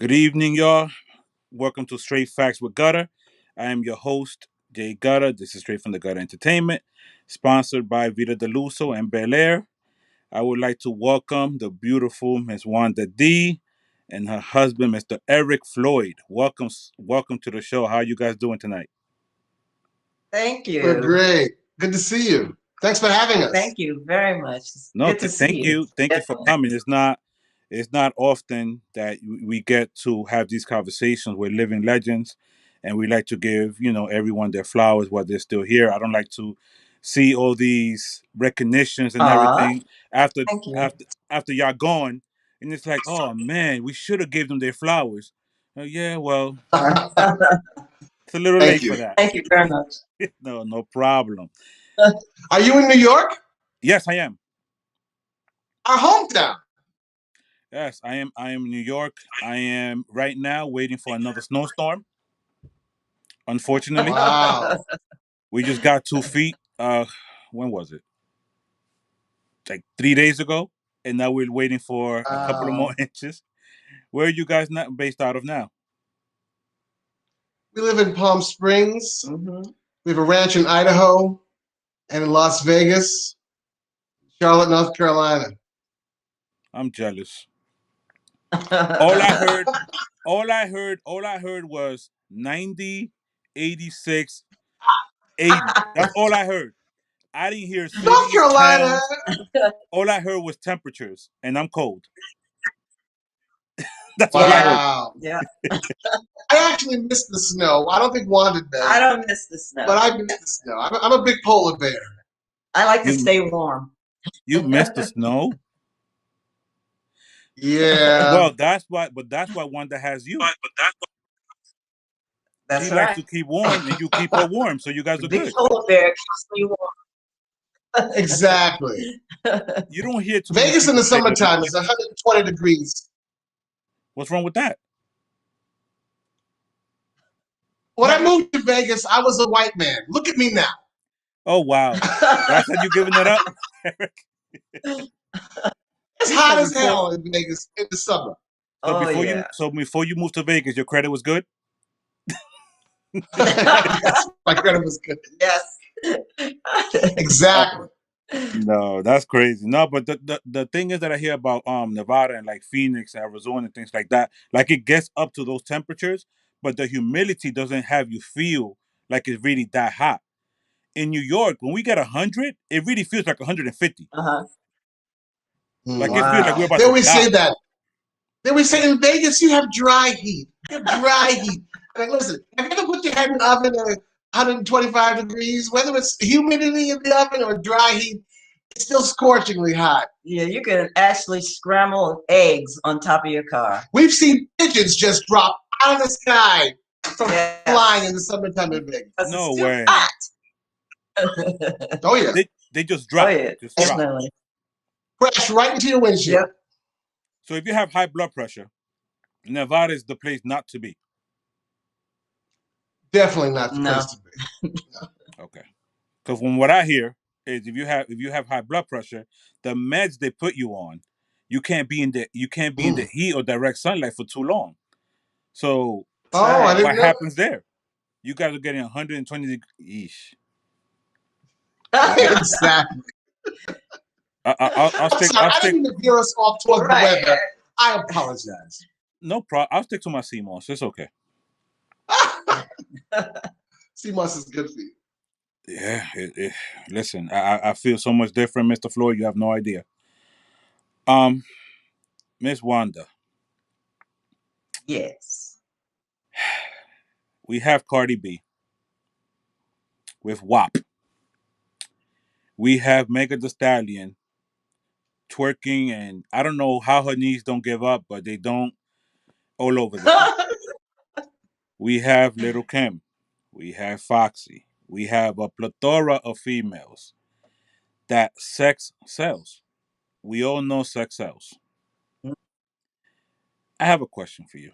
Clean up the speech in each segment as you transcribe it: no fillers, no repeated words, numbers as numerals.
Good evening, y'all. Welcome to Str8Facts with Gutta. I am your host, Jay Gutta. This is straight from the Gutta Entertainment, sponsored by Vida Deluso and Bel Air. I would like to welcome the beautiful Miss Wanda D and her husband, Mr. Eric Floyd. Welcome to the show. How are you guys doing tonight? Thank We're you. great. Good to see you. Thanks for having us. Thank you very much. It's No, good to see thank you. you. Thank you for coming. It's not often that we get to have these conversations with living legends, and we like to give everyone their flowers while they're still here. I don't like to see all these recognitions and Aw, everything after thank you. after y'all gone, and it's like, oh man, we should have gave them their flowers. Yeah, well, it's a little Thank late for you. that. Thank you very much. No problem. Are you in New York? Yes, I am. Our hometown. Yes, I am. I am in New York. I am right now waiting for another snowstorm. Unfortunately, Wow. we just got 2 feet. When was it? Like 3 days ago, and now we're waiting for a couple of more Wow. inches. Where are you guys not based out of now? We live in Palm Springs. hmm We have a ranch in Idaho and in Las Vegas, Charlotte, North Carolina. I'm jealous. All I heard, all I heard was 90, 86, 80. That's all I heard. I didn't hear North cities, Carolina. towns. All I heard was temperatures, and I'm cold. That's all I Yeah, heard. Wow. yeah. I actually missed the snow. I don't think Wanda I does, don't miss the snow. but I missed the snow. I'm a big polar bear. I like to You stay warm. you missed the snow. Yeah. Well, that's why Wanda has you. She That's likes right. to keep warm, and you keep her warm, so you guys The are big good. polar bear keeps me warm. Exactly. You don't hear too many Vegas in people the say that. summertime is 120 degrees. What's wrong with that? When I moved to Vegas, I was a white man. Look at me now. Oh wow, that's how you giving it up. It's so hot as before hell in Vegas in the summer. so Oh before you yeah. so before you moved to Vegas, your credit was good. Yes, my credit was good. Yes. Exactly. No, that's crazy. No, but the thing is that I hear about Nevada and like Phoenix, Arizona, and things like that. Like it gets up to those temperatures, but the humidity doesn't have you feel like it's really that hot. In New York, when we get 100, it really feels like 150. Uh-huh. Like it feels like we're Wow. about They to always die. say that. They always say in Vegas you have dry heat. You have dry heat. Like, listen, have you ever put your head in the oven at 125 degrees? Whether it's humidity in the oven or dry heat, it's still scorchingly hot. Yeah, you can actually scramble eggs on top of your car. We've seen pigeons just drop out of the sky from Yes. flying in the summertime in Vegas. Because No it's too way. hot. Oh yeah, They just Oh drop. yeah, Just drop. definitely. crash right into your windshield. Yep. So if you have high blood pressure, Nevada is the place not to be. Definitely not the No. place to be. Okay. Because from what I hear is if you have high blood pressure, the meds they put you on, you can't be in the heat or direct sunlight for too long. So Oh, I didn't what know. happens there? You guys are getting 120 degrees. Exactly. I'll I'm stick. sorry, I'll I didn't stick. mean to veer us off towards the Right. weather. I apologize. No problem. I'll stick to my CMOS. It's okay. CMOS is good for you. Yeah. Listen, I feel so much different, Mr. Floyd. You have no idea. Um, Miss Wanda, Yes. we have Cardi B with WAP. We have Mega The Stallion twerking, and I don't know how her knees don't give up, but they don't all over the place. We have Little Kim. We have Foxy. We have a plethora of females that sex sells. We all know sex sells. I have a question for you.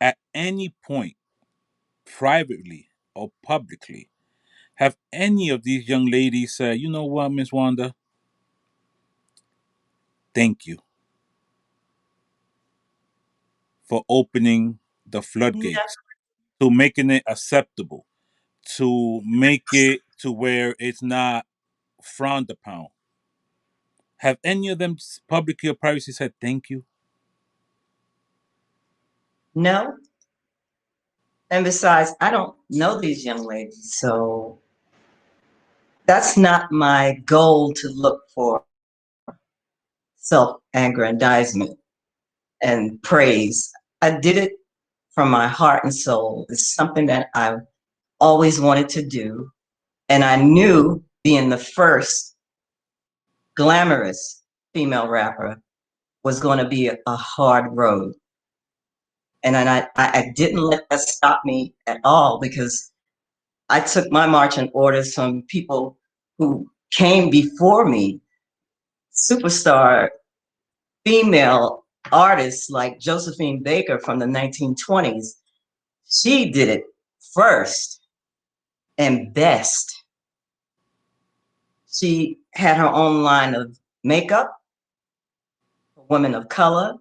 At any point, privately or publicly, have any of these young ladies said, you know what, Miss Wanda, thank you? for opening the No, floodgates, to making it acceptable, to make it to where it's not frowned upon. Have any of them publicly or privately said thank you? no. And besides, I don't know these young ladies, so that's not my goal to look for self-aggrandizement and praise. I did it from my heart and soul. It's something that I always wanted to do. And I knew being the first glamorous female rapper was going to be a hard road. And I didn't let that stop me at all, because I took my marching orders from people who came before me, superstar female artists like Josephine Baker from the 1920s. She did it first and best. She had her own line of makeup for women of color.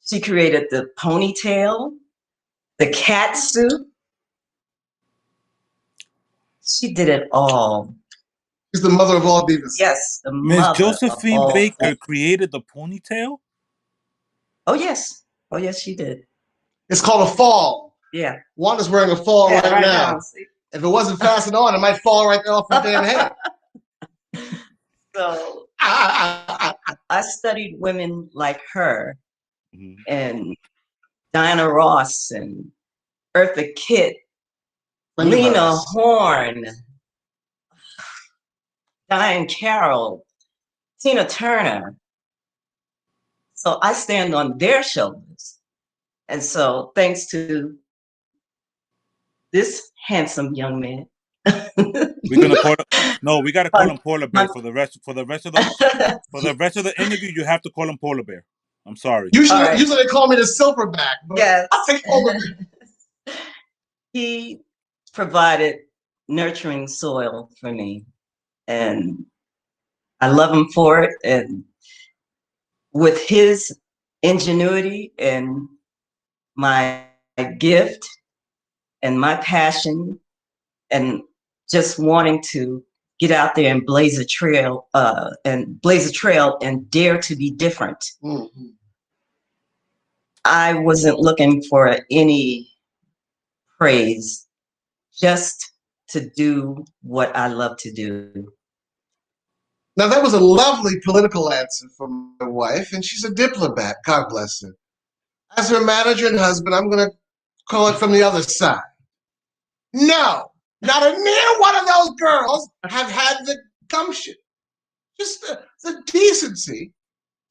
She created the ponytail, the cat suit. She did it all. She's the mother of all divas. Yes, the Miss mother of Josephine all. Baker created the ponytail? Oh, yes. Oh, yes, she did. It's called a fall. Yeah. Wanda's wearing a fall Yeah, right now. See? If it wasn't fastened on, it might fall right there off her damn head. So I studied women like her, and Diana Ross and Eartha Kitt, Lena Horne, Diane Carroll, Tina Turner. So I stand on their shoulders. And so thanks to this handsome young man. We're gonna call it, no, we gotta call him Polar Bear for the rest of the interview. You have to call him Polar Bear. I'm sorry. Usually they call me the Silverback, but yes. I'll take Polar Bear. He provided nurturing soil for me, and I love him for it. And with his ingenuity and my gift and my passion and just wanting to get out there and blaze a trail and dare to be different. Mm-hmm. I wasn't looking for any praise, just to do what I love to do. Now, that was a lovely political answer from my wife, and she's a diplomat. God bless her. As her manager and husband, I'm going to call it from the other side. No, not a near one of those girls have had the gumption, just the decency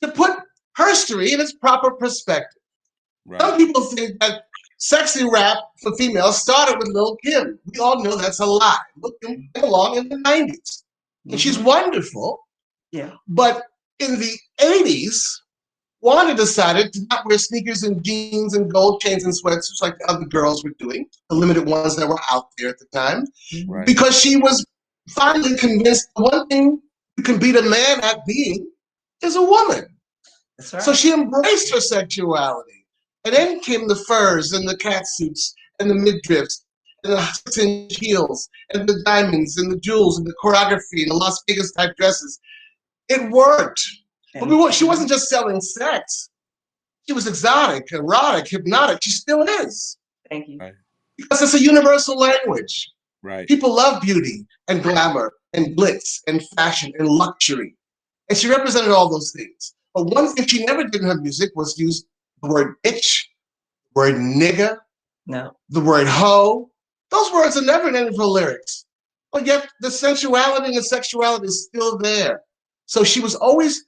to put herstory in its proper perspective. Right. Some people think that sexy rap for females started with Lil' Kim. We all know that's a lie. Lil' Kim came along in the 90s. And she's wonderful. Yeah. But in the 80s, Wanda decided to not wear sneakers and jeans and gold chains and sweatsuits like the other girls were doing, the limited ones that were out there at the time, right. Because she was finally convinced one thing you can beat a man at being is a woman. That's right. So she embraced her sexuality. And then came the furs and the catsuits and the midriffs and the 6-inch heels and the diamonds and the jewels and the choreography and the Las Vegas type dresses. It worked. But she wasn't just selling sex. She was exotic, erotic, hypnotic. She still is. Thank you. Right. Because it's a universal language. Right. People love beauty and glamour and glitz and fashion and luxury. And she represented all those things. But one thing she never did in her music was use the word bitch, the word nigga, the word hoe. Those words are never in any of her lyrics. But yet the sensuality and sexuality is still there. So she was always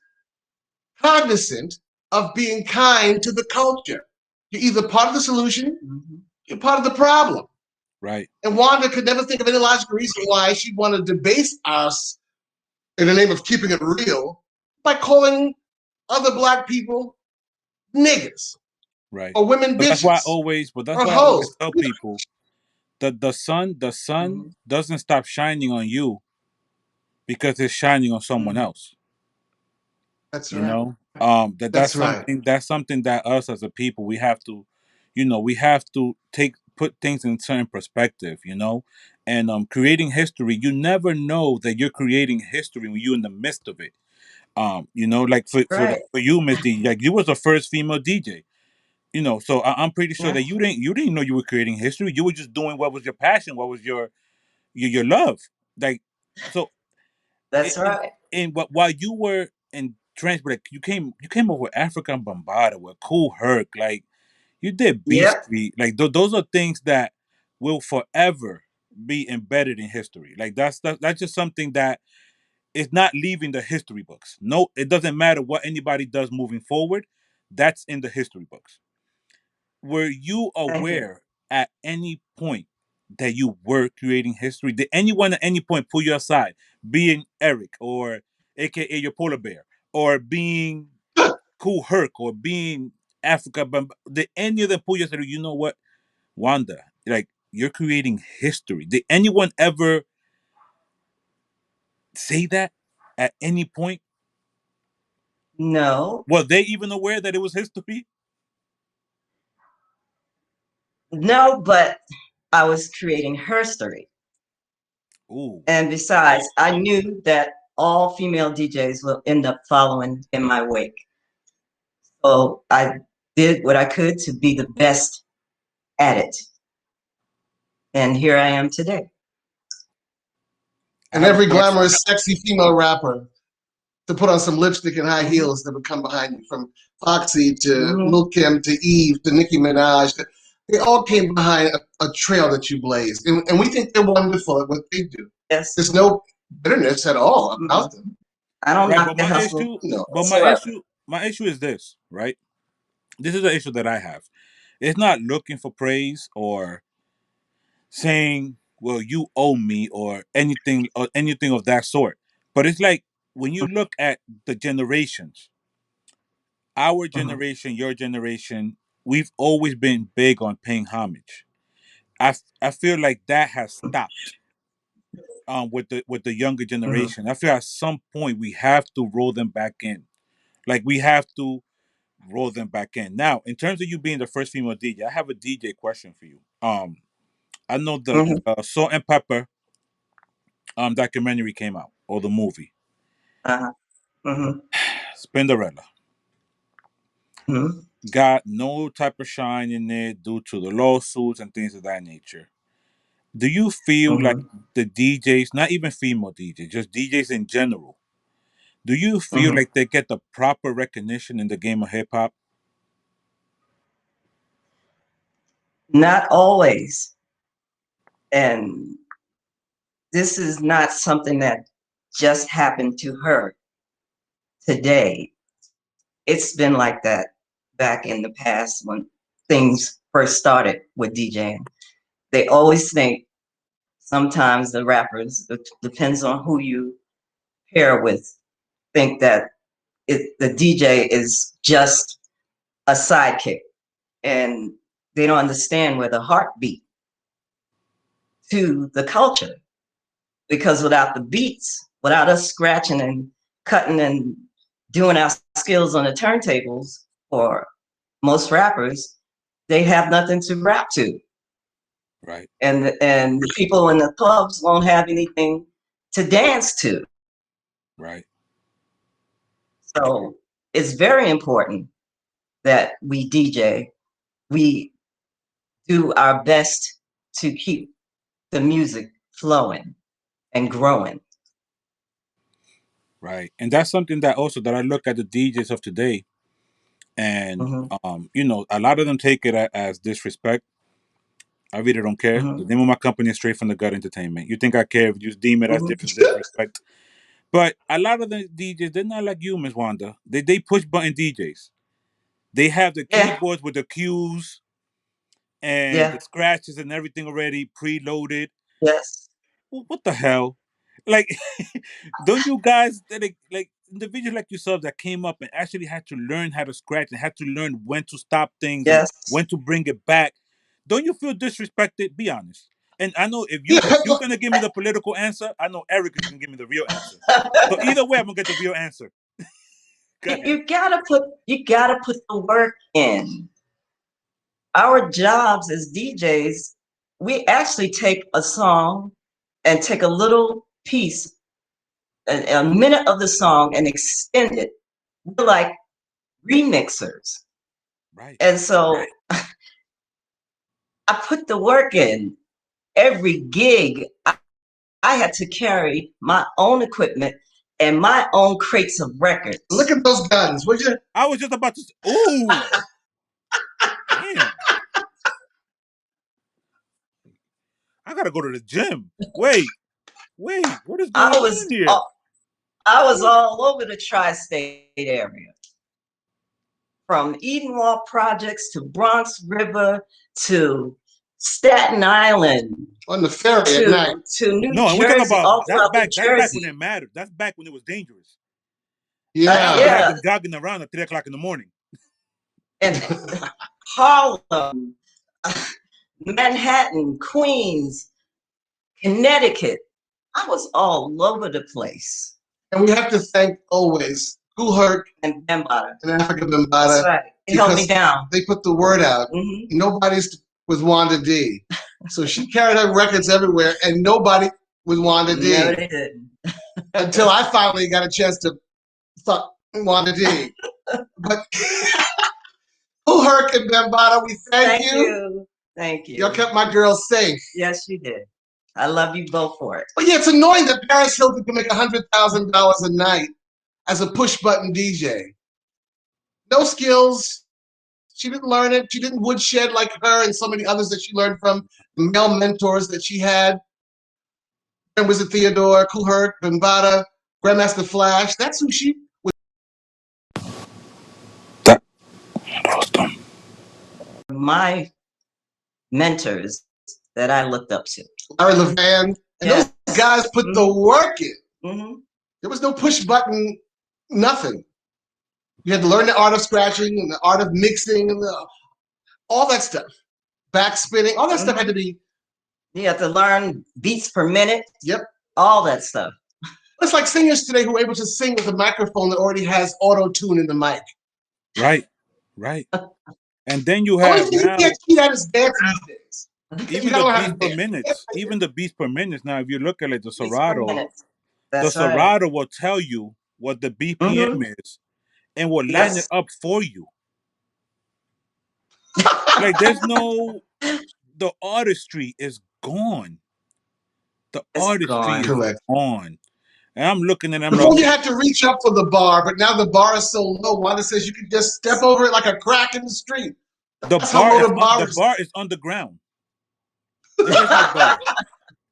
cognizant of being kind to the culture. You're either part of the solution, you're part of the problem. Right. And Wanda could never think of any logical reason why she'd want to debase us in the name of keeping it real by calling other Black people niggas. Right. Or women bitches. That's why I always tell people that the sun doesn't stop shining on you because it's shining on someone else. That's right. You know? That's That's right. something that us as a people we have to, we have to take put things in certain perspective, and creating history. You never know that you're creating history when you're in the midst of it. Like Right. for you, Miss D, like you was the first female DJ. So I'm pretty sure Yeah, that you didn't know you were creating history. You were just doing what was your passion, what was your love. Like, so that's right. while you were in transport, like you came over African Bombada with Cool Herc, like you did Beat Yep. Street, like those are things that will forever be embedded in history. Like that's just something that is not leaving the history books. No, it doesn't matter what anybody does moving forward. That's in the history books. Were you Thank you. aware at any point that you were creating history? Did anyone at any point pull you aside, being Eric or AKA your polar bear, or being Cool Herc, or being Africa? Did any of them pull you aside? You know what, Wanda? Like you're creating history. Did anyone ever say that at any point? No, Were they even aware that it was history? no, but I was creating her story. Ooh, And besides, I knew that all female DJs will end up following in my wake. So I did what I could to be the best at it. And here I am today. I And have a every question. glamorous, sexy female rapper to put on some lipstick and high Mm-hmm. heels that would come behind you, from Foxy to Mm-hmm. Lil Kim to Eve to Nicki Minaj. They all came behind a trail that you blazed. And we think they're wonderful at what they do. Yes. There's no bitterness at all Mm-hmm. about them. I don't Right, knock but the my hustle issue, No. but whatsoever. my issue is this, right? This is the issue that I have. It's not looking for praise or saying, "Well, you owe me," or anything of that sort. But it's like when you look at the generations, our Mm-hmm. generation, your generation, we've always been big on paying homage. I feel like that has stopped with the younger Mm-hmm. generation. I feel at some point we have to roll them back in. Like we have to roll them back in. Now, in terms of you being the first female DJ, I have a DJ question for you. I know the Mm-hmm. Salt and Pepper documentary came out, or the movie Uh-huh. Mm-hmm. Spinderella Mm-hmm. got no type of shine in it due to the lawsuits and things of that nature. Do you feel like Mm-hmm. the DJs, not even female DJs, just DJs in general, do you feel Mm-hmm. like they get the proper recognition in the game of hip hop? Not always. And this is not something that just happened to her today. It's been like that back in the past when things first started with DJing. They always think, sometimes the rappers, it depends on who you pair with, think that the DJ is just a sidekick, and they don't understand where the heartbeat to the culture, because without the beats, without us scratching and cutting and doing our skills on the turntables, for most rappers, they have nothing to rap to, Right, and the people in the clubs won't have anything to dance to. right, So it's very important that we DJ, we do our best to keep the music flowing and growing. right. And that's something that also that I look at the DJs of today, and Mm-hmm. a lot of them take it as disrespect. I really don't care. The Mm-hmm. name of my company is Straight from the Gut Entertainment. You think I care if you deem it as Mm-hmm. different disrespect? But a lot of the DJs, they're not like you, Miss Wanda. They push button DJs. They have the Yeah, keyboards with the cues and the yeah, scratches and everything already preloaded. yes, What the hell? Like, don't you guys like individuals like yourselves that came up and actually had to learn how to scratch and had to learn when to stop things and yes. when to bring it back? Don't you feel disrespected? Be honest. And I know if Yeah, you're gonna give me the political answer, I know Eric is gonna give me the real answer. So either way, I'm gonna get the real answer. You gotta put the work in. Our jobs as DJs, we actually take a song and take a little piece, a minute of the song, and extend it. We're like remixers. Right. And so I put the work in. Every gig, I had to carry my own equipment and my own crates of records. Look at those guns, would you? I was just about to. Ooh, damn! I gotta go to the gym. Wait, what is I going was on here? all over the tri-state area, from Edenwald projects to Bronx River to Staten Island On the ferry at night. to New No, and we talk Jersey, about all throughout New that's back when Jersey. it mattered. That's back when it was dangerous. Now you have Yeah. them jogging around at 3 o'clock in the morning. And Harlem, Manhattan, Queens, Connecticut. I was all over the place. And we have to thank always Cool And Bambaataa. and Africa That's Bambaataa. right. It held me down. They put the word out. Mm-hmm. Nobody's with Wanda D. So she carried her records everywhere, and nobody with Wanda D. No, they didn't. Until I finally got a chance to fuck Wanda D. But Cool and Bambaataa, we thank you. Thank you. Y'all kept my girls safe. Yes, you did. I love you both for it. But yeah, it's annoying that Paris Hilton can make $100,000 a night as a push button DJ. No skills. She didn't learn it. She didn't woodshed like her and so many others that she learned from, the male mentors that she had. And was it Theodore, Kool Herc, Bambaataa, Grandmaster Flash? That's who she was. My mentors that I looked up to. Larry Levan. And those guys put the work in. Mm-hmm. There was no push button, nothing. You had to learn the art of scratching and the art of mixing and all that stuff. Backspinning, all that stuff had to be. You have to learn beats per minute. Yep. All that stuff. It's like singers today who are able to sing with a microphone that already has auto-tune in the mic. Right. And then you have you now can't see that as dance these days. even the beats per minutes. Even the beats per minutes. Now, if you look at it, the Serato, Serato will tell you what the BPM is and will line it up for you. Like there's no, the artistry is gone. The artistry is gone. And I'm looking at them. Before you had to reach up for the bar, but now the bar is so low. Wanda says you can just step over it like a crack in the street. The bar is underground. There is no bar.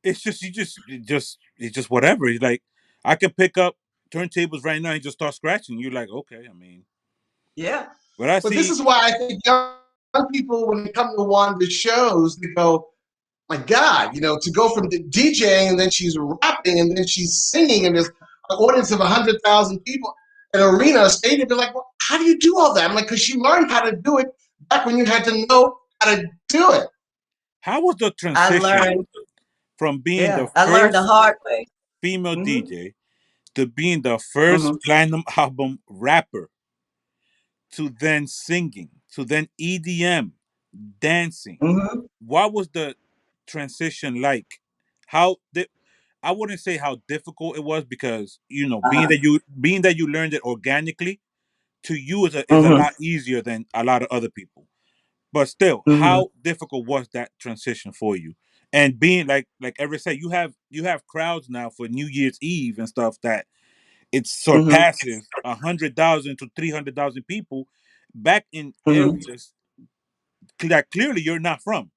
It's just whatever. It's like I can pick up turntables right now and just start scratching. You're like, okay, I mean, yeah. But this is why I think young people, when they come to Wanda's shows, they go, my God, to go from the DJing and then she's rapping and then she's singing and there's an audience of 100,000 people, an arena, a stadium. They're like, well, how do you do all that? I'm like, because she learned how to do it back when you had to know how to do it. How was the transition from being the first learned the hard way. female DJ to being the first platinum album rapper to then singing, to then EDM, dancing? What was the transition like? I wouldn't say how difficult it was because being that you learned it organically, to you is a lot easier than a lot of other people. But still, how difficult was that transition for you? And being like Everett said, you have crowds now for New Year's Eve and stuff that it surpasses 100,000 to 300,000 people back in areas that clearly you're not from.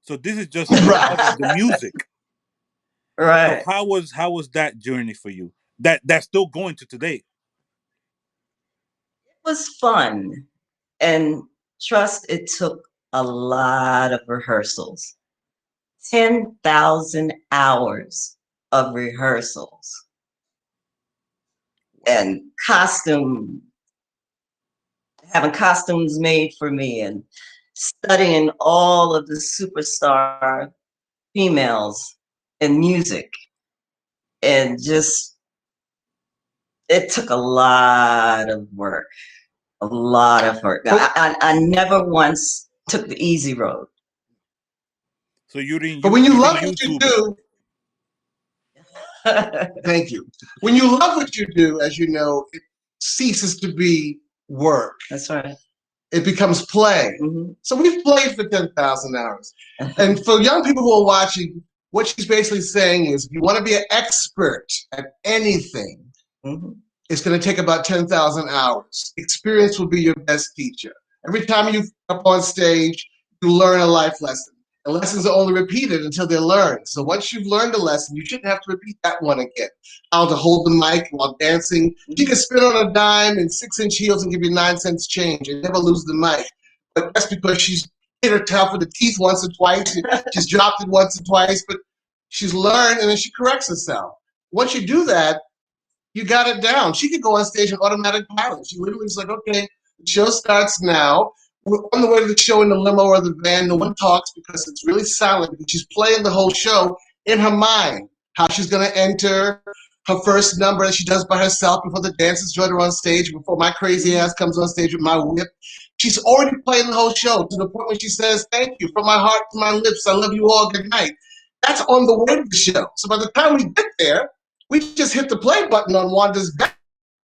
So this is just the music. Right. So how was that journey for you? That's still going to today. It was fun, and trust it took a lot of rehearsals. 10,000 hours of rehearsals and having costumes made for me and studying all of the superstar females in music and just It took a lot of work. A lot of work. I never once took the easy road. So you didn't But when you love what you YouTube it. do, thank you. When you love what you do, as you know, it ceases to be work. That's right. It becomes play. Mhm. So we've played for 10,000 hours. And for young people who are watching, what she's basically saying is, if you want to be an expert at anything, Mhm. it's going to take about 10,000 hours. Experience will be your best teacher. Every time you up on stage, you learn a life lesson. And lessons are only repeated until they're learned. So once you've learned a lesson, you shouldn't have to repeat that one again. How to hold the mic while dancing. She can spin on a dime in 6-inch heels and give you 9 cents change and never lose the mic. But that's because she's hit her tough with the teeth once or twice. She's dropped it once or twice, but she's learned and then she corrects herself. Once you do that, you got it down. She could go on stage in automatic pilot. She literally is like, okay, the show starts now. We're on the way to the show in the limo or the van. No one talks because it's really silent because she's playing the whole show in her mind. How she's going to enter her first number that she does by herself before the dancers join her on stage, before my crazy ass comes on stage with my whip. She's already playing the whole show to the point where she says, thank you, from my heart to my lips, I love you all, good night. That's on the way to the show. So by the time we get there, we just hit the play button on Wanda's back,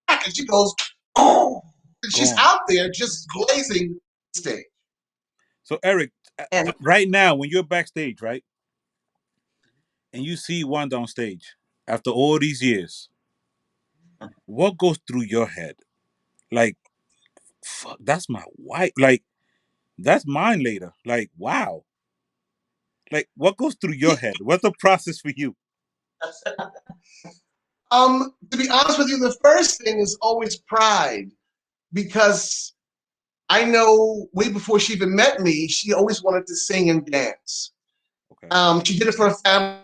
and she goes, oh, and she's out there just blazing the stage. So Eric, And right now when you're backstage, right, and you see Wanda on stage after all these years, what goes through your head? Like, fuck, that's my wife. Like, that's mine later. Like, wow. Like, what goes through your head? What's the process for you? To be honest with you, the first thing is always pride, because I know way before she even met me, she always wanted to sing and dance. Okay. She did it for her family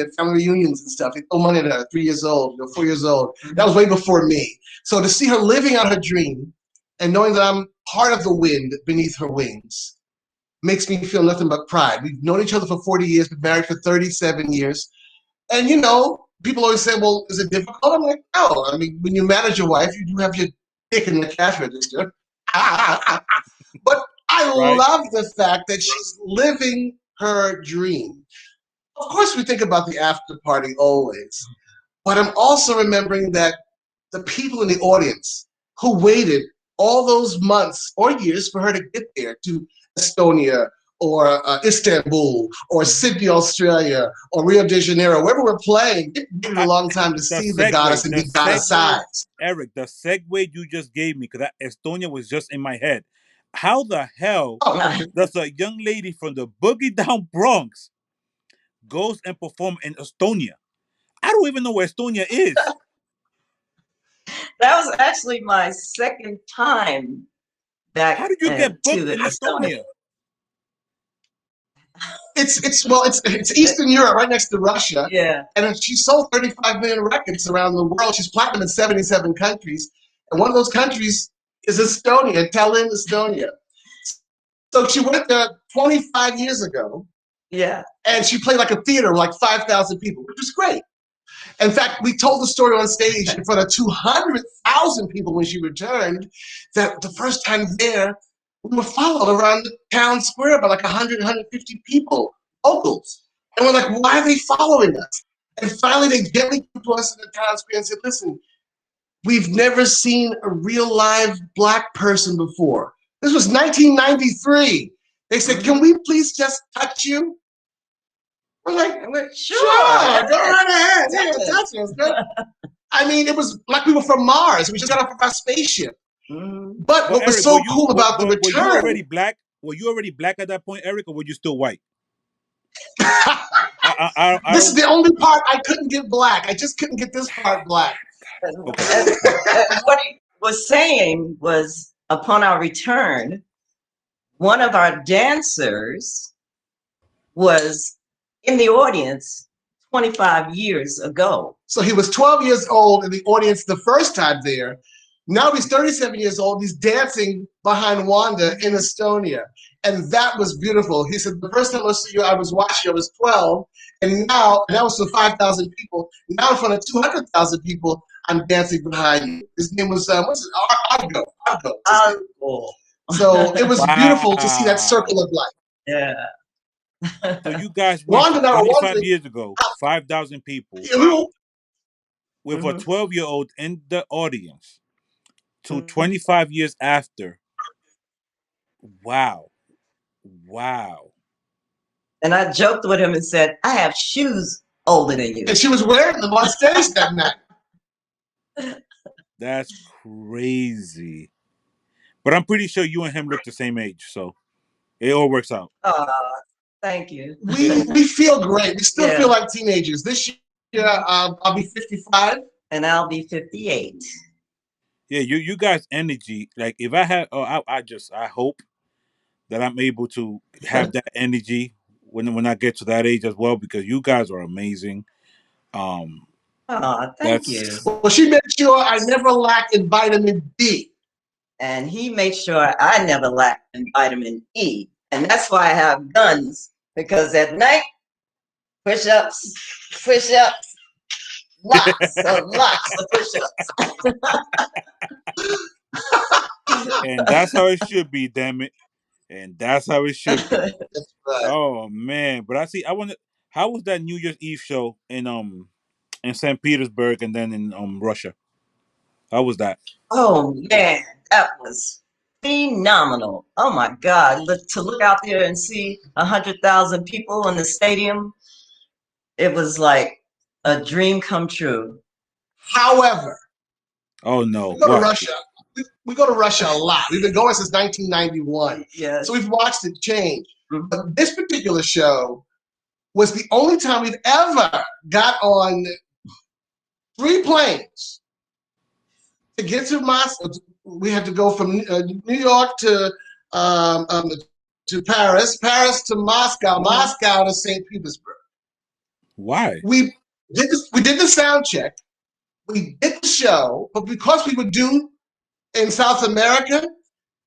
at family reunions and stuff. They throw money at her, 3 years old, 4 years old. That was way before me. So to see her living out her dream and knowing that I'm part of the wind beneath her wings makes me feel nothing but pride. We've known each other for 40 years, been married for 37 years. And you know, people always say, well, is it difficult? I'm like, no. I mean, when you manage your wife, you do have your dick in the cash register. But I Right? love the fact that she's living her dream. Of course, we think about the after party always, but I'm also remembering that the people in the audience who waited all those months or years for her to get there to Estonia or Istanbul or Sydney, Australia or Rio de Janeiro, wherever we're playing, it waited a long time to see the goddess and be goddess-sized. Eric, the segue you just gave me, because Estonia was just in my head. How the hell Oh, does a young lady from the boogie down Bronx goes and perform in Estonia? I don't even know where Estonia is. that was actually my second time back How did you get to booked in Estonia. Estonia? It's Eastern Europe, right next to Russia. Yeah. And she sold 35 million records around the world. She's platinum in 77 countries. And one of those countries is Estonia, Tallinn, Estonia. So she went there 25 years ago. Yeah. And she played like a theater, like 5,000 people, which was great. In fact, we told the story on stage in front of 200,000 people when she returned, that the first time there, we were followed around the town square by like 100, 150 people, locals. And we're like, why are they following us? And finally, they gently came to us in the town square and said, listen, we've never seen a real live Black person before. This was 1993. They said, can we please just touch you? We're like, sure, go right ahead. Yeah, touch us. I mean, it was like we were from Mars. We just got off of our spaceship. But what was Eric, so cool about the were you return? already black? Were you already black at that point, Eric, or were you still white? This is the only part I couldn't get black. I just couldn't get this part black. Okay. What he was saying was, upon our return, one of our dancers was in the audience 25 years ago. So he was 12 years old in the audience the first time there. Now he's 37 years old. He's dancing behind Wanda in Estonia. And that was beautiful. He said, the first time I saw you, I was watching, I was 12. And now, and that was for 5,000 people. Now in front of 200,000 people, I'm dancing behind you. His name was what's it? Argo. Argo. Oh, So it was beautiful to see that circle Wow. of life. yeah. So you guys went Wanda from and I were 25 wondering, years ago, 5,000 people, who, with a hmm 12-year-old in the audience, to hmm 25 years after. Wow. Wow. And I joked with him and said, I have shoes older than and you. she was wearing them on stage that night. That's crazy. But I'm pretty sure you and him look the same age, so it all works out. Thank you. We feel great. We still feel Yeah. like teenagers. This year, I'll be 55. And I'll be 58. Yeah, you guys' energy. Like if I had, I hope that I'm able to have that energy when I get to that age as well, because you guys are amazing. Um, Oh, thank you. that's Well, she made sure I never lack in vitamin D. And he made sure I never lacked in vitamin E. And that's why I have guns. Because at night, push-ups, push-ups, lots of push-ups. and that's how it should be. Damn it, and that's how it should be. That's right. Oh man, but I see. I wonder how was that New Year's Eve show in St. Petersburg and then in Russia. How was that? Oh man, that was phenomenal. Oh my God. To look out there and see 100,000 people in the stadium, it was like a dream come true. However, Oh no, we go to what? Russia. We go to Russia a lot. We've been going since 1991. Yes. So we've watched it change. Mhm. But this particular show was the only time we've ever got on 3 planes to get to Moscow. We had to go from New York to Paris, Paris to Moscow, Moscow to St. Petersburg. Why? We did the sound check. We did the show, but because we were due in South America,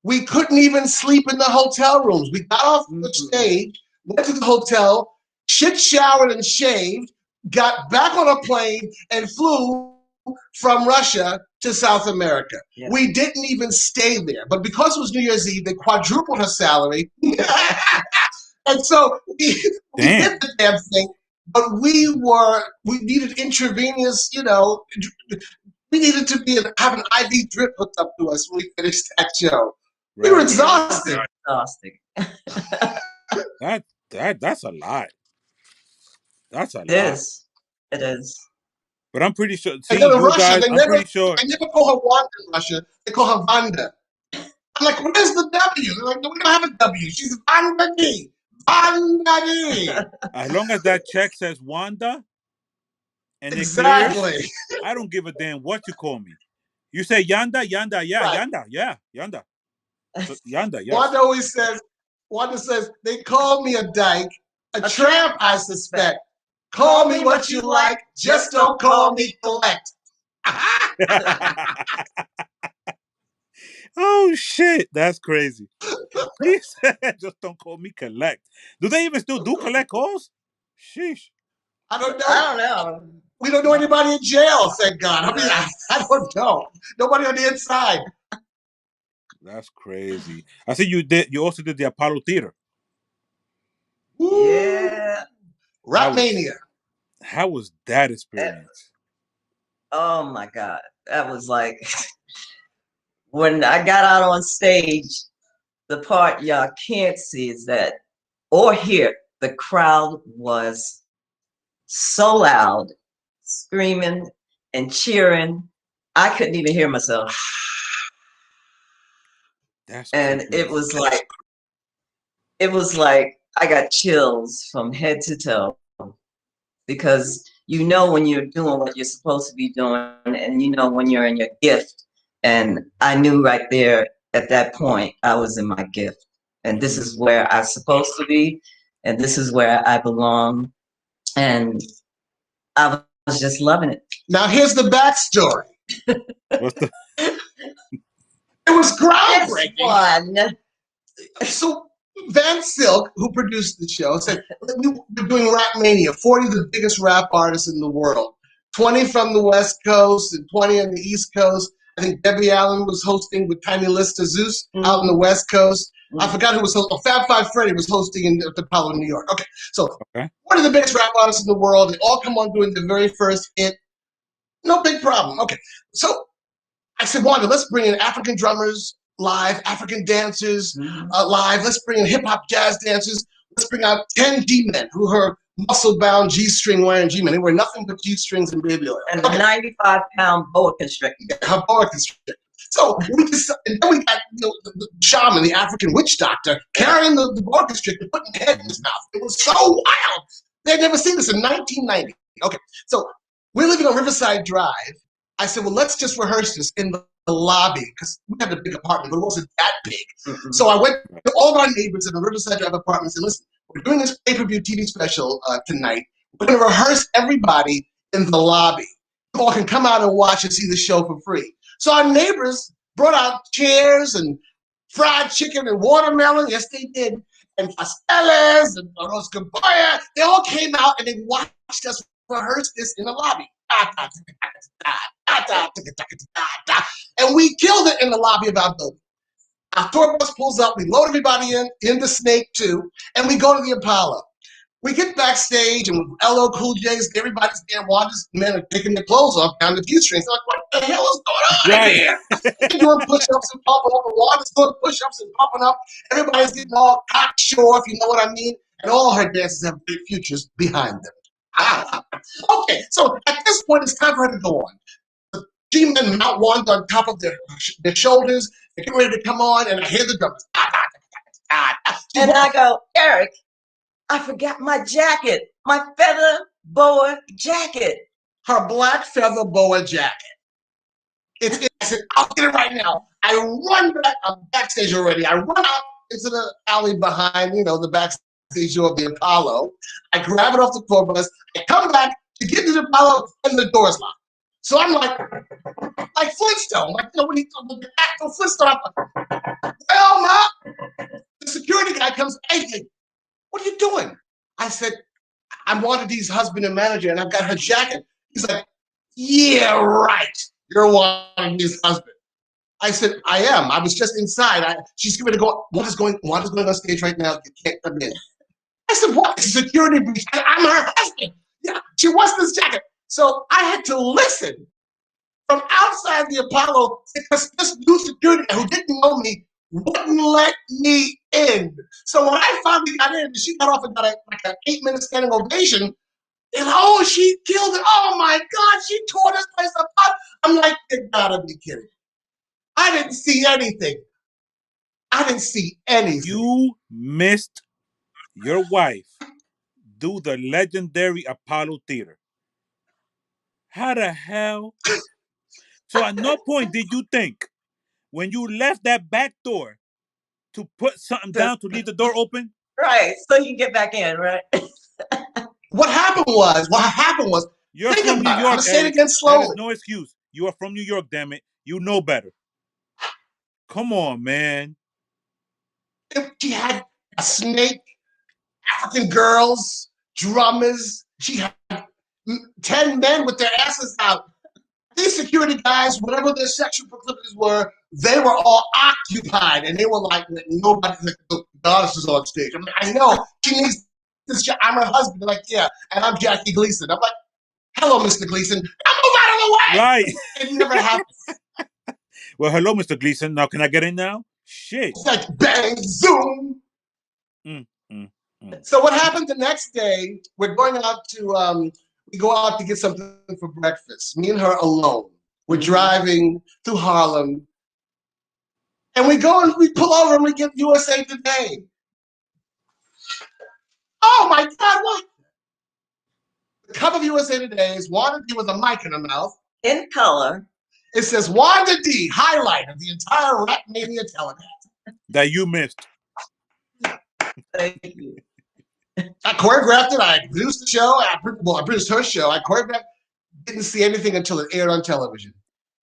we couldn't even sleep in the hotel rooms. We got off the stage, went to the hotel, shit showered and shaved, got back on a plane, and flew from Russia to South America. Yeah. We didn't even stay there. But because it was New Year's Eve, they quadrupled her salary. And so we Damn. did the damn thing. But we needed intravenous, we needed to have an IV drip hooked up to us when we finished that show. We were Right. exhausted. Exhausting. That's a lot. That's a It lot. is. It is. But I'm pretty sure. And See, then in you Russia, guys. I'm pretty sure. they never call her Wanda in Russia. They call her Wanda. I'm like, where's the W? They're like, no, we don't have a W. She's Wanda D. Wanda D. As long as that check says Wanda and it clears, Exactly. I don't give a damn what you call me. You say Yanda, Yanda, yeah, Right. Yanda, yeah, Yanda. So, Yanda, yes. Wanda says, they call me a dyke, a tramp, I suspect. Call me what you like, just don't call me collect. Oh shit, that's crazy. He said, "Just don't call me collect." Do they even still do collect calls? Sheesh. I don't know. I don't know. We don't know anybody in jail, thank God. I mean, I don't know. Nobody on the inside. That's crazy. I see you did. You also did the Apollo Theater. Yeah. Rap Mania. How was that experience? Oh my God. That was like when I got out on stage, the part y'all can't see is that, or hear, the crowd was so loud, screaming and cheering. I couldn't even hear myself. That's And crazy. it was like I got chills from head to toe, because you know when you're doing what you're supposed to be doing, and you know when you're in your gift. And I knew right there at that point I was in my gift, and this is where I'm supposed to be, and this is where I belong. And I was just loving it. Now here's the backstory. What's the? It was groundbreaking. Fun. So Van Silk, who produced the show, said, we're doing Rap Mania, 40 of the biggest rap artists in the world. 20 from the West Coast and 20 on the East Coast. I think Debbie Allen was hosting with Tiny Lista Zeus out on the West Coast. I forgot who was hosting. Fab Five Freddy was hosting in the Apollo in New York. Okay, so one of the biggest rap artists in the world. They all come on doing the very first hit. No big problem. Okay, so I said, Wanda, let's bring in African drummers live, African dancers live. Let's bring in hip-hop jazz dancers. Let's bring out 10 G-men who are muscle-bound, G-string wearing G-men. They wear nothing but G-strings and baby oil. And a 95-pound boa constrictor. Her boa constrictor. So and then we got the shaman, the African witch doctor, carrying the boa constrictor, putting the head in his mouth. It was so wild. They'd never seen this in 1990. Okay, so we're living on Riverside Drive. I said, well, let's just rehearse this in the lobby because we had a big apartment, but it wasn't that big. So I went to all of our neighbors in the Riverside Drive apartments and listen, we're doing this pay-per-view TV special tonight. We're going to rehearse everybody in the lobby. You all can come out and watch and see the show for free. So our neighbors brought out chairs and fried chicken and watermelon. Yes, they did. And pasteles and arroz con pollo. They all came out and they watched us rehearse this in the lobby. And we killed it in the lobby of our building. Our tour bus pulls up. We load everybody in the Snake 2, and we go to the Apollo. We get backstage, and with LL Cool J's, everybody's there. Wanda's men are taking their clothes off down the G-strings. Like, what the hell is going on here? They're doing push-ups and pumping up, and Wanda's doing push-ups and pumping up. Everybody's getting all cocksure, if you know what I mean. And all her dancers have big futures behind them. Okay, so at this point, it's time for her to go on. The G-men mount Wanda on top of their shoulders. They get ready to come on, and I hear the drummers. And I go, Eric, I forgot my jacket, my feather boa jacket. Her black feather boa jacket. I said, I'll get it right now. I run back. I'm backstage already. I run out into the alley behind, the backstage door of the Apollo. I grab it off the tour bus. I come back to get to the Apollo, and the door's locked. So I'm like Flintstone, when he the actor Flintstone. Well, Ma, the security guy comes, hey, what are you doing? I said, I'm Wanda D's husband and manager, and I've got her jacket. He's like, yeah, right. You're Wanda D's husband. I said, I am. I was just inside. She's going to go. Wanda's going on stage right now. You can't come in. I said, what? It's a security breach. I'm her husband. Yeah, she wants this jacket. So I had to listen from outside the Apollo because this new security guy who didn't know me wouldn't let me in. So when I finally got in, she got off and got an 8-minute standing ovation. And she killed it. Oh my God, she tore this place apart. I'm like, you gotta be kidding. I didn't see anything. You missed your wife do the legendary Apollo Theater. How the hell? So at no point did you think when you left that back door to put something down to leave the door open? Right, so you can get back in, right? What happened was, you're from New York. Say it again slowly. That is no excuse. You are from New York, damn it. You know better. Come on, man. She had a snake, African girls, drummers. She had 10 men with their asses out. These security guys, whatever their sexual proclivities were, they were all occupied, and they were like, nobody, the goddess is on stage. I mean, I know she needs this. I'm her husband. They're like, yeah, and I'm Jackie Gleason. I'm like, hello, Mr. Gleason. Now move out of the way. Right. It never happened. Well, hello, Mr. Gleason. Now, can I get in now? Shit. It's like bang, zoom. So what happened the next day? We're going out to. We go out to get something for breakfast. Me and her alone. We're driving through Harlem. And we go and we pull over and we get USA Today. Oh my God, what? The cover of USA Today is Wanda D with a mic in her mouth. In color. It says Wanda D, highlight of the entire Rap Mania telecast. That you missed. Thank you. I choreographed it. I produced the show. I produced her show. I choreographed. Didn't see anything until it aired on television,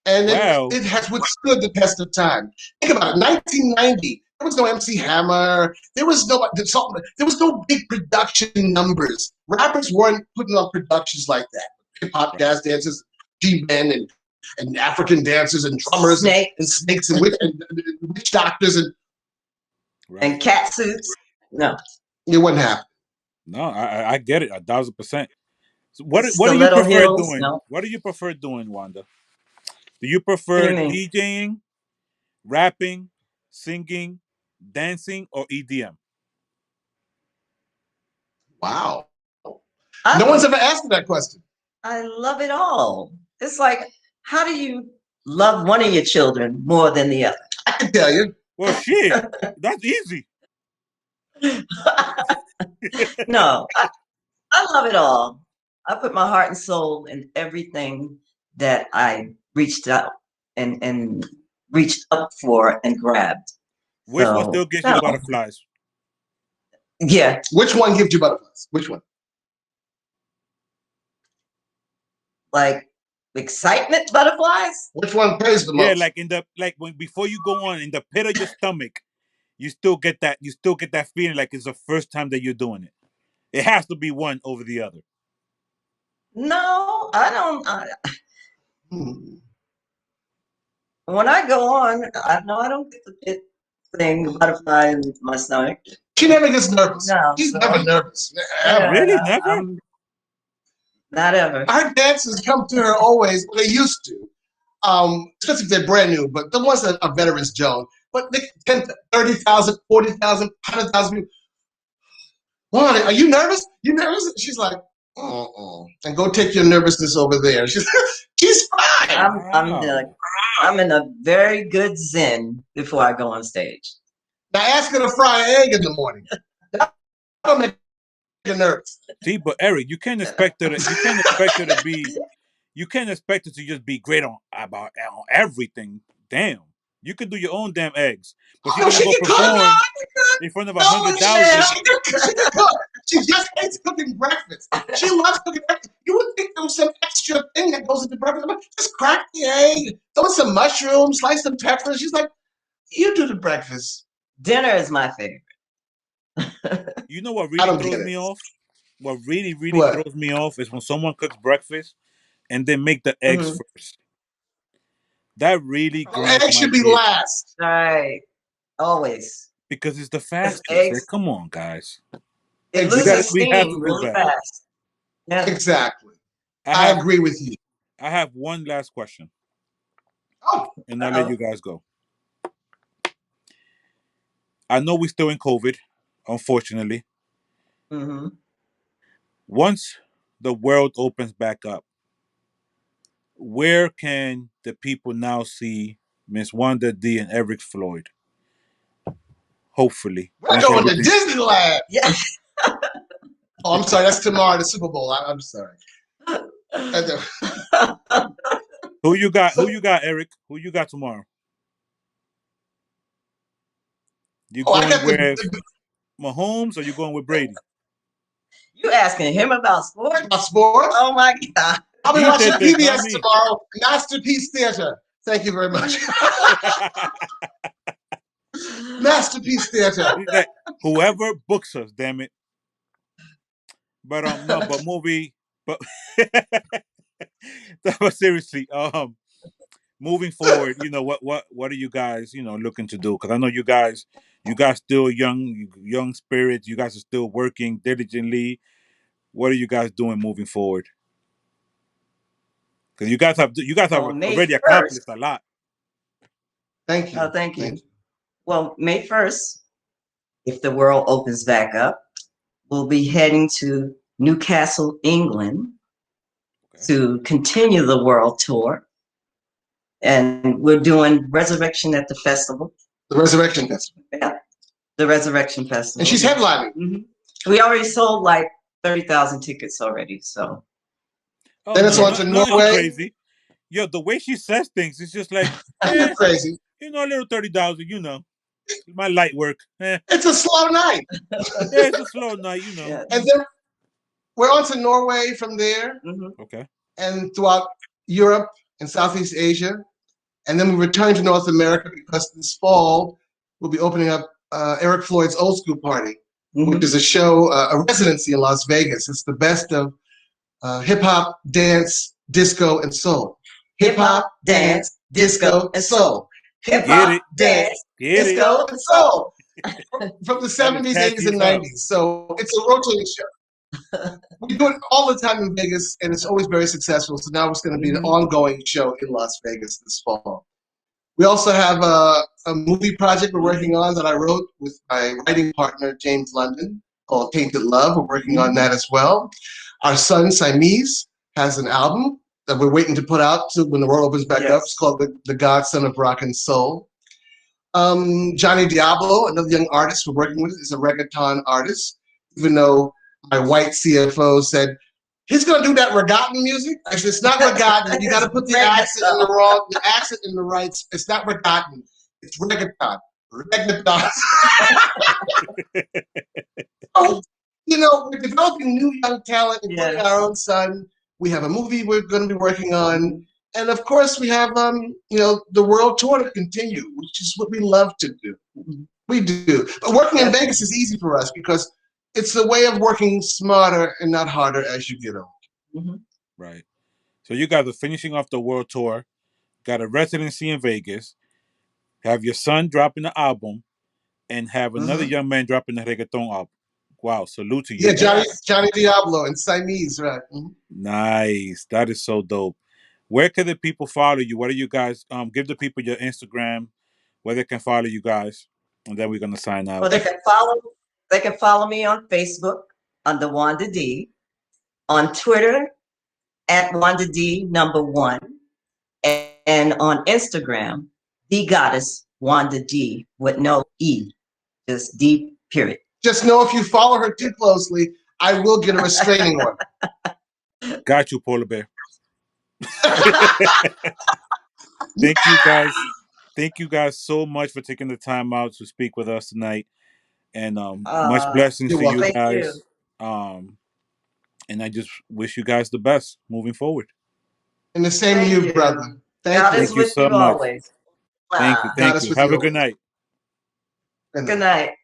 and it has withstood the test of time. Think about it. 1990. There was no MC Hammer. There was no big production numbers. Rappers weren't putting on productions like that. hip hop dance dancers, G-men and African dancers and drummers and snakes and witch doctors and cat suits. No, it wouldn't happen. No, I get it 1,000%. So what do you Stiletto prefer heels. doing? No. What do you prefer doing, Wanda? Do you What do prefer you mean? DJing, rapping, singing, dancing, or EDM? Wow. No one's ever asked me that question. I love it all. It's like, how do you love one of your children more than the other? I can tell you. Well, shit, that's easy. No, I love it all. I put my heart and soul in everything that I reached out and reached up for and grabbed. Which one still gives you the butterflies? Yeah. Which one gives you butterflies? Which one? Like excitement butterflies? Which one pays the most? Yeah, like when before you go on in the pit of your stomach, you still get that feeling like it's the first time that you're doing it. It has to be one over the other. No, I don't. When I go on, I don't get the pit thing, the butterfly in my stomach. She never gets nervous. No, She's never nervous. Really? Never? Not ever. Our dancers come to her always. Well, they used to. Especially if they're brand new, but the ones that are veterans, Joan. But they 30,000, 40,000, 100,000 people. Wanda, are you nervous? You nervous? She's like, and go take your nervousness over there. She's fine. I'm in a very good zen before I go on stage. Now ask her to fry an egg in the morning. That'll make her nervous. See, but Eric, you can't expect her to just be great on everything. Damn. You could do your own damn eggs. But she's gonna go perform in front of 100,000. She can cook. She just hates cooking breakfast. She loves cooking breakfast. You would think there was some extra thing that goes into breakfast. Just crack the egg, throw some mushrooms, slice some peppers. She's like, you do the breakfast. Dinner is my favorite. You know what really throws me off? What really throws me off is when someone cooks breakfast and they make the eggs first. That really grinds eggs should be last. Right. Always. Because it's the fastest. Come on, guys. It loses steam really fast. Yeah. Exactly. I agree with you. I have one last question. Oh. And I'll let you guys go. I know we're still in COVID, unfortunately. Mm-hmm. Once the world opens back up, where can the people now see Miss Wanda D and Eric Floyd? Hopefully. We're going to Disneyland. Yeah. Oh, I'm sorry. That's tomorrow, the Super Bowl. I'm sorry. Who you got, Eric? Who you got tomorrow? You going with Mahomes or you going with Brady? You asking him about sports? About sports? Oh my God. I'll be watching PBS tomorrow. Masterpiece Theater. Thank you very much. Masterpiece Theater. Like, whoever books us, damn it. But seriously, moving forward, what are you guys, looking to do? Because I know you guys still young spirits. You guys are still working diligently. What are you guys doing moving forward? Because you guys have already accomplished a lot. Thank you. Oh, thank you. Well, May 1st, if the world opens back up, we'll be heading to Newcastle, England, to continue the world tour. And we're doing Resurrection at the Festival. The Resurrection Festival. Yeah, the Resurrection Festival. And she's headlining. Mm-hmm. We already sold like 30,000 tickets already, so. Then it's on to Norway. Crazy. Yo, the way she says things, it's just like crazy. A little 30,000, my light work. It's a slow night. Yeah, it's a slow night, Yeah. And then we're on to Norway from there. Mm-hmm. Okay. And throughout Europe and Southeast Asia. And then we return to North America because this fall we'll be opening up Eric Floyd's Old School Party, which is a show, a residency in Las Vegas. It's the best of hip hop, dance, disco, and soul. Hip hop, dance, disco, and soul. Hip hop, dance, disco, and soul. From the 70s, 80s, and 90s. So it's a rotating show. We do it all the time in Vegas, and it's always very successful. So now it's going to be an ongoing show in Las Vegas this fall. We also have a movie project we're working on that I wrote with my writing partner, James London, called Tainted Love. We're working on that as well. Our son, Siamese, has an album that we're waiting to put out when the world opens back up. It's called The Godson of Rock and Soul. Johnny Diablo, another young artist we're working with, is a reggaeton artist, even though my white CFO said, he's going to do that reggaeton music. I said, it's not reggaeton. You got to put the accent in the accent in the right. It's not reggaeton. It's reggaeton. Reggaeton. So, we're developing new young talent, including our own son. We have a movie we're going to be working on. And of course, we have, the world tour to continue, which is what we love to do. We do. But working in Vegas is easy for us because it's a way of working smarter and not harder as you get older. Right. So you guys are finishing off the world tour, got a residency in Vegas, have your son dropping the album, and have another young man dropping the reggaeton album. Wow, salute to you. Yeah, Johnny Diablo and Siamese, right? Nice. That is so dope. Where can the people follow you? What are you guys? Give the people your Instagram, where they can follow you guys, and then we're gonna sign out. Well, they can follow me on Facebook under Wanda D, on Twitter at Wanda D #1, and on Instagram, the goddess Wanda D with no E, just D period. Just know if you follow her too closely, I will get a restraining order. Got you, Polar Bear. Thank you guys. Thank you guys so much for taking the time out to speak with us tonight. And much blessings to you guys. And I just wish you guys the best moving forward. And the same to you, brother. Thank you so much. Always. Thank you. Have a good night. Good night.